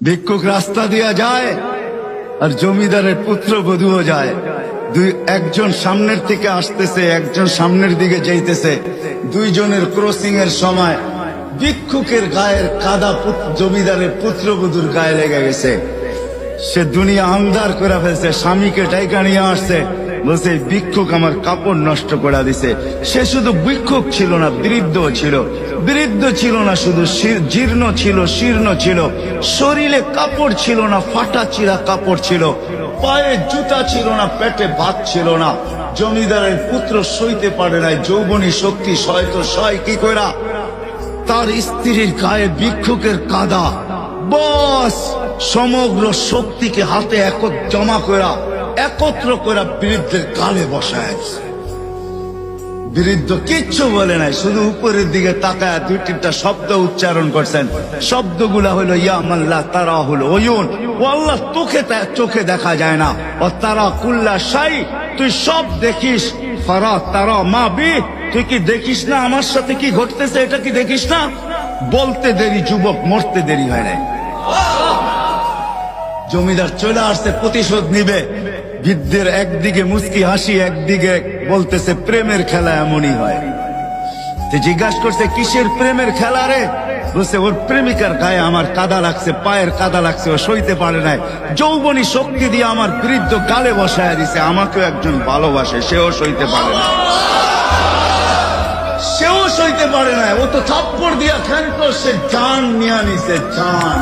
ভিক্ষুক রাস্তা দিয়া যায় আর জমিদারের পুত্রবধূও যায়। একজন সামনের থেকে আসতেছে, একজন সামনের দিকে যাইতেছে। দুইজনের ক্রসিং এর সময় ভিক্ষুকের গায়ের কাদা জমিদারের পুত্রবধূর গায়ে লেগে গেছে। সে দুনিয়া আন্ধার করে ফেলছে, স্বামীকে টাইকা নিয়ে আসছে, বলছে ভিক্ষুক আমার কাপড় নষ্ট করে দিছে। সে শুধু ভিক্ষুক ছিল না, বৃদ্ধ ছিল। বৃদ্ধ ছিল না শুধু, জীর্ণ ছিল, শীর্ণ ছিল। শরীরে কাপড় ছিল না, ফাটা চিরা কাপড় ছিল। পায়ে জুতা ছিল না, পেটে ভাত ছিল না। জমিদারের পুত্র সইতে পারে নাই, যৌবনী শক্তি সয় তো সয় কি কইরা। তার স্ত্রীর গায়ে ভিক্ষুকের কাদা, বস সমগ্র শক্তিকে হাতে জমা করা, একত্র করা বৃদ্ধের গালে বসায়। বৃদ্ধ কিচ্ছু বলে নাই, শুধু উপরের দিকে তাকায় দুই তিনটা শব্দ উচ্চারণ করছেন। শব্দগুলা হলো ইয়া মাল্লাহ তারা হলো ওয়ুন, ও আল্লাহ চোখে দেখা যায় না। ও তারা কুল্লা শাই, তুই সব দেখিস। ফারা তারা মা বি, তুই কি দেখিস না আমার সাথে কি ঘটতেছে, এটা কি দেখিস না? বলতে দেরি যুবক, মরতে দেরি হয় নাই। জমিদার চলে আসছে, প্রতিশোধ নিবে। বৃদ্ধের একদিকে মুস্কি হাসি, একদিকে বলতেছে প্রেমের খেলা এমনই হয়। জিজ্ঞাসা করছে কিসের প্রেমের খেলা রে? বলছে ওর প্রেমিকার গায়ে আমার কাদা লাগছে, পায়ের কাদা লাগছে, ও সইতে পারে নাই। যৌবনী শক্তি দিয়ে আমার বৃদ্ধ গালে বসায় দিছে। আমাকেও একজন ভালোবাসে, সেও সইতে পারে না, সেও সইতে পারে না। ও তো থাপ্পড় দিয়া খেলতো, সে জান নিয়ে নিছে, জান।